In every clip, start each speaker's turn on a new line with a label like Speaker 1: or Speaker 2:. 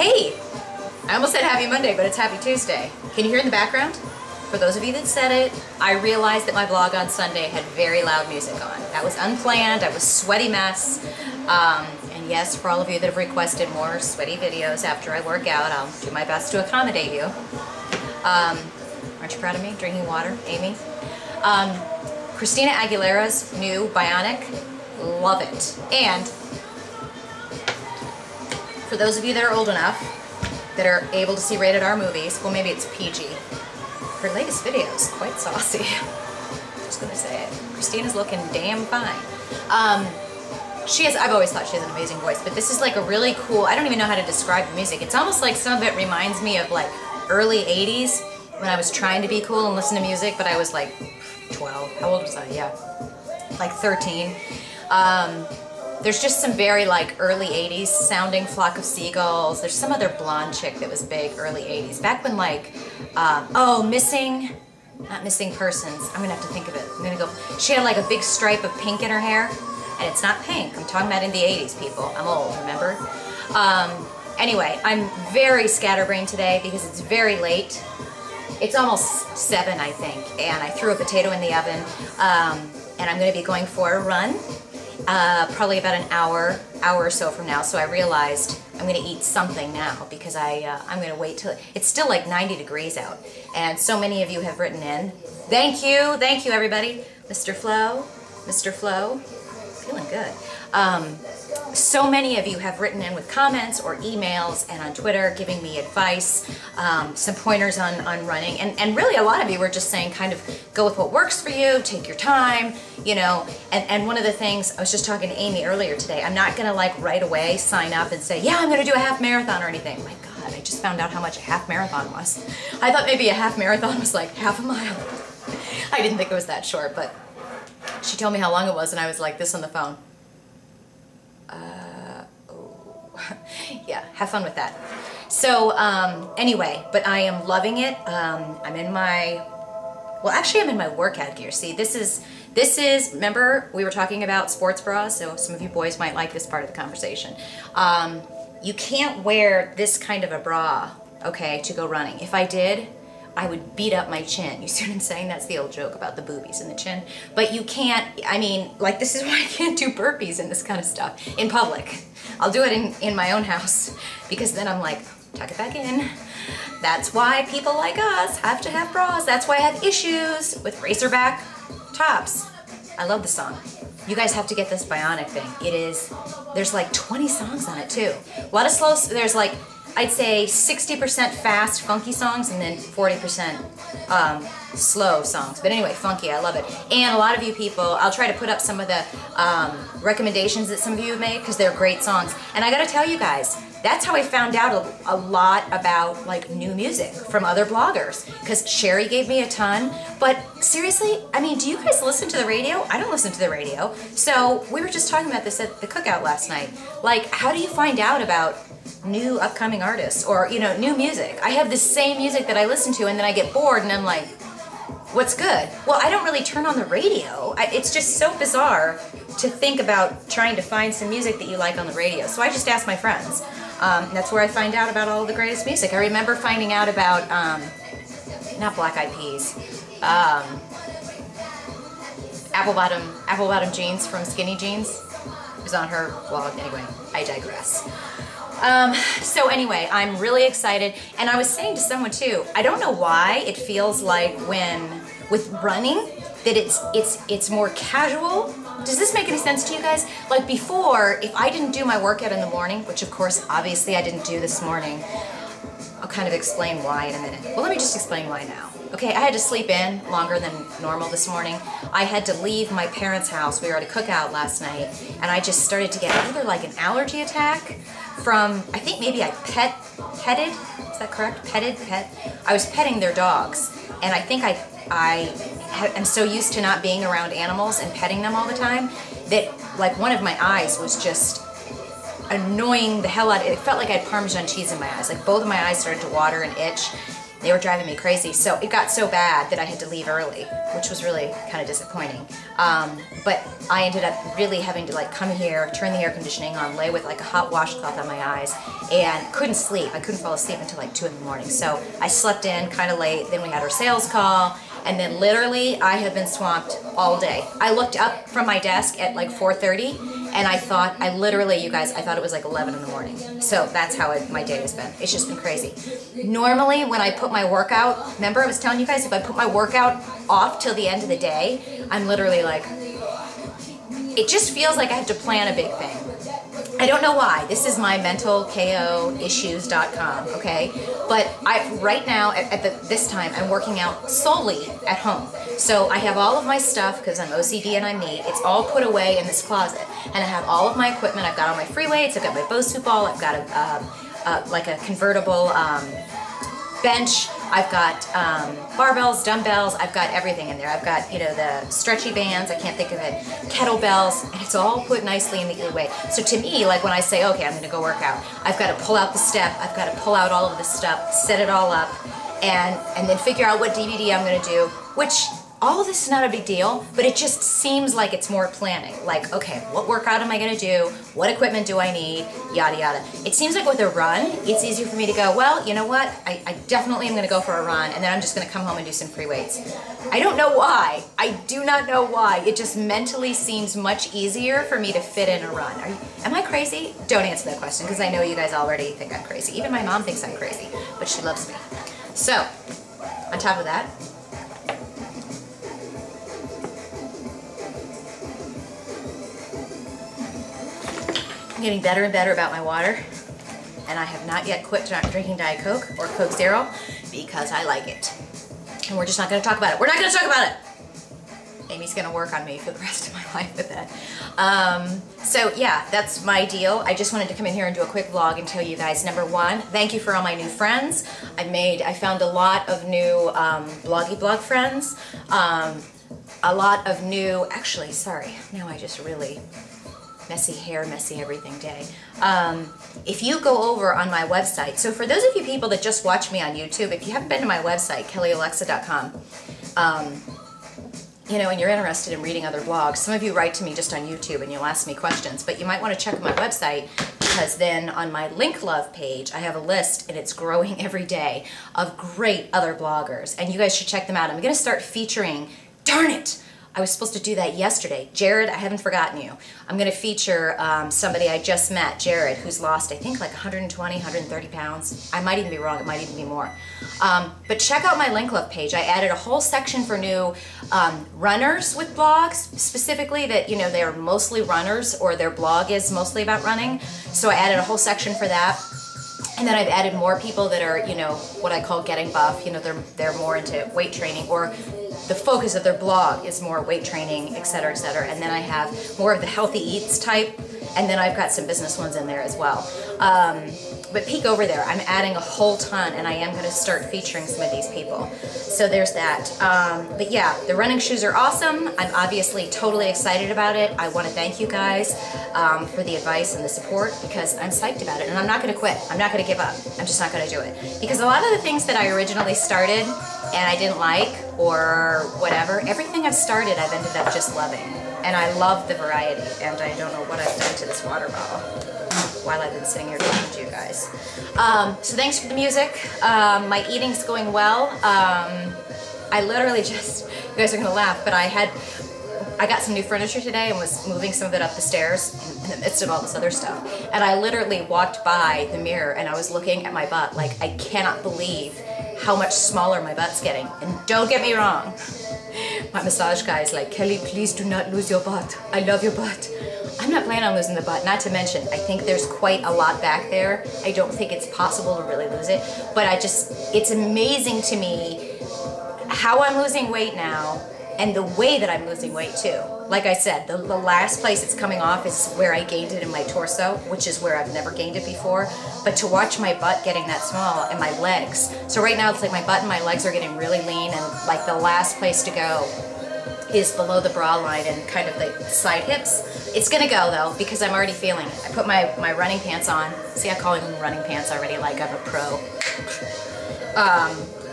Speaker 1: Hey! I almost said Happy Monday, but it's Happy Tuesday. Can you hear in the background? For those of you that said it, I realized that my vlog on Sunday had very loud music on. That was unplanned, I was a sweaty mess. And yes, for all of you that have requested more sweaty videos after I work out, I'll do my best to accommodate you. Aren't you proud of me? Drinking water, Amy? Christina Aguilera's new Bionic, love it. And for those of you that are old enough, that are able to see rated R movies, well, maybe it's PG. Her latest video is quite saucy. Just gonna say it. Christina's looking damn fine. I've always thought she has an amazing voice, but this is like a really cool, I don't even know how to describe the music. It's almost like some of it reminds me of like early 80s when I was trying to be cool and listen to music, but I was like 12. How old was I? Yeah, like 13. There's just some very like early 80s sounding Flock of Seagulls. There's some other blonde chick that was big early 80s. Back when like, not Missing Persons. I'm gonna have to think of it. I'm gonna go, she had like a big stripe of pink in her hair. And it's not pink. I'm talking about in the 80s, people. I'm old, remember? Anyway, I'm very scatterbrained today because it's very late. It's almost 7, I think, and I threw a potato in the oven. And I'm gonna be going for a run. Probably about an hour or so from now. So I realized I'm gonna eat something now because I'm gonna wait till, it's still like 90 degrees out. And so many of you have written in. Thank you everybody. Mr. Flo, feeling good. So many of you have written in with comments or emails and on Twitter giving me advice, some pointers on running, and really a lot of you were just saying kind of go with what works for you, take your time, you know, and one of the things, I was just talking to Amy earlier today, I'm not gonna like right away sign up and say, yeah, I'm gonna do a half marathon or anything. My God, I just found out how much a half marathon was. I thought maybe a half marathon was like half a mile. I didn't think it was that short, but she told me how long it was, and I was like this on the phone. Yeah, have fun with that. So, anyway, but I am loving it. I'm in my, well, actually I'm in my workout gear. See, this is, remember we were talking about sports bras, so some of you boys might like this part of the conversation. You can't wear this kind of a bra, okay, to go running. If I did, I would beat up my chin. You see what I'm saying? That's the old joke about the boobies and the chin. But you can't, I mean, like this is why I can't do burpees and this kind of stuff in public. I'll do it in my own house because then I'm like, tuck it back in. That's why people like us have to have bras. That's why I have issues with racerback tops. I love the song. You guys have to get this Bionic thing. It is, there's like 20 songs on it too. A lot of slow, there's like, I'd say 60% fast, funky songs, and then 40% slow songs. But anyway, funky, I love it. And a lot of you people, I'll try to put up some of the recommendations that some of you have made because they're great songs. And I gotta tell you guys, that's how I found out a lot about like new music from other bloggers. Because Sherry gave me a ton. But seriously, I mean, do you guys listen to the radio? I don't listen to the radio. So we were just talking about this at the cookout last night. Like, how do you find out about new upcoming artists or, you know, new music? I have the same music that I listen to and then I get bored and I'm like, what's good? Well, I don't really turn on the radio. It's just so bizarre to think about trying to find some music that you like on the radio. So I just ask my friends. That's where I find out about all the greatest music. I remember finding out about, not Black Eyed Peas, Apple Bottom Jeans from Skinny Jeans. It was on her blog. Anyway, I digress. So anyway, I'm really excited, and I was saying to someone too, I don't know why it feels like with running, that it's more casual. Does this make any sense to you guys? Like before, if I didn't do my workout in the morning, which of course, obviously I didn't do this morning, I'll kind of explain why in a minute. Well, let me just explain why now. Okay, I had to sleep in longer than normal this morning. I had to leave my parents' house. We were at a cookout last night, and I just started to get either like an allergy attack from, I think maybe I petted, is that correct? Pet. I was petting their dogs, and I think I am so used to not being around animals and petting them all the time that like one of my eyes was just annoying the hell out of it. It felt like I had Parmesan cheese in my eyes. Like both of my eyes started to water and itch. They were driving me crazy. So it got so bad that I had to leave early, which was really kind of disappointing. But I ended up really having to like come here, turn the air conditioning on, lay with like a hot washcloth on my eyes, and couldn't sleep. I couldn't fall asleep until like 2 in the morning. So I slept in kind of late. Then we had our sales call. And then literally I have been swamped all day. I looked up from my desk at like 4:30 and I thought, you guys, I thought it was like 11 in the morning. So that's how my day has been. It's just been crazy. Normally when I put my workout, remember I was telling you guys, if I put my workout off till the end of the day, I'm literally like, it just feels like I have to plan a big thing. I don't know why. This is my mentalkoissues.com, okay? But right now, at this time, I'm working out solely at home. So I have all of my stuff, because I'm OCD and I'm neat, it's all put away in this closet. And I have all of my equipment. I've got all my free weights, I've got my Bosu ball, I've got like a convertible bench, I've got barbells, dumbbells, I've got everything in there. I've got, you know, the stretchy bands, I can't think of it, kettlebells, and it's all put nicely in the way. So to me, like when I say, okay, I'm gonna go work out, I've got to pull out the step, I've got to pull out all of this stuff, set it all up, and then figure out what DVD I'm gonna do, which all of this is not a big deal, but it just seems like it's more planning. Like, okay, what workout am I gonna do? What equipment do I need? Yada, yada. It seems like with a run, it's easier for me to go, well, you know what? I definitely am gonna go for a run, and then I'm just gonna come home and do some free weights. I don't know why. I do not know why. It just mentally seems much easier for me to fit in a run. Am I crazy? Don't answer that question, because I know you guys already think I'm crazy. Even my mom thinks I'm crazy, but she loves me. So, on top of that, I'm getting better and better about my water, and I have not yet quit drinking Diet Coke or Coke Zero because I like it. And we're just not going to talk about it. We're not going to talk about it! Amy's going to work on me for the rest of my life with that. So yeah, that's my deal. I just wanted to come in here and do a quick vlog and tell you guys, number one, thank you for all my new friends. I found a lot of new bloggy blog friends. A lot of new, actually, sorry, now I just really... messy hair, messy everything day. If you go over on my website, so for those of you people that just watch me on YouTube, if you haven't been to my website, kellyolexa.com, you know, and you're interested in reading other blogs, some of you write to me just on YouTube and you'll ask me questions, but you might want to check my website, because then on my Link Love page, I have a list, and it's growing every day, of great other bloggers, and you guys should check them out. I'm going to start featuring, darn it! I was supposed to do that yesterday. Jared, I haven't forgotten you. I'm going to feature somebody I just met, Jared, who's lost, I think, like 120, 130 pounds. I might even be wrong. It might even be more. But check out my Link Love page. I added a whole section for new runners with blogs, specifically that, you know, they're mostly runners, or their blog is mostly about running. So I added a whole section for that. And then I've added more people that are, you know, what I call getting buff. You know, they're more into weight training, or the focus of their blog is more weight training, et cetera, et cetera. And then I have more of the healthy eats type, and then I've got some business ones in there as well. But peek over there. I'm adding a whole ton, and I am going to start featuring some of these people. So there's that. But yeah, the running shoes are awesome. I'm obviously totally excited about it. I want to thank you guys for the advice and the support, because I'm psyched about it, and I'm not going to quit. I'm not going to give up. I'm just not going to do it. Because a lot of the things that I originally started and I didn't like, or whatever, everything I've started I've ended up just loving. And I love the variety, and I don't know what I've done to this water bottle while I've been sitting here talking to you guys. So thanks for the music. My eating's going well. I literally just, you guys are gonna laugh, but I got some new furniture today and was moving some of it up the stairs in the midst of all this other stuff. And I literally walked by the mirror and I was looking at my butt like, I cannot believe how much smaller my butt's getting. And don't get me wrong, my massage guy is like, Kelly, please do not lose your butt. I love your butt. I'm not planning on losing the butt, not to mention, I think there's quite a lot back there. I don't think it's possible to really lose it, but it's amazing to me how I'm losing weight now, and the way that I'm losing weight too. Like I said, the last place it's coming off is where I gained it in my torso, which is where I've never gained it before. But to watch my butt getting that small, and my legs. So right now it's like my butt and my legs are getting really lean, and like the last place to go is below the bra line and kind of the side hips. It's gonna go though, because I'm already feeling it. I put my running pants on. See, I'm calling them running pants already like I'm a pro.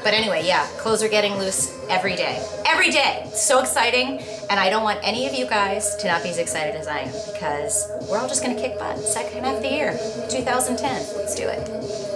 Speaker 1: But anyway, yeah, clothes are getting loose every day. Every day! It's so exciting, and I don't want any of you guys to not be as excited as I am, because we're all just gonna kick butt. Second half of the year, 2010. Let's do it.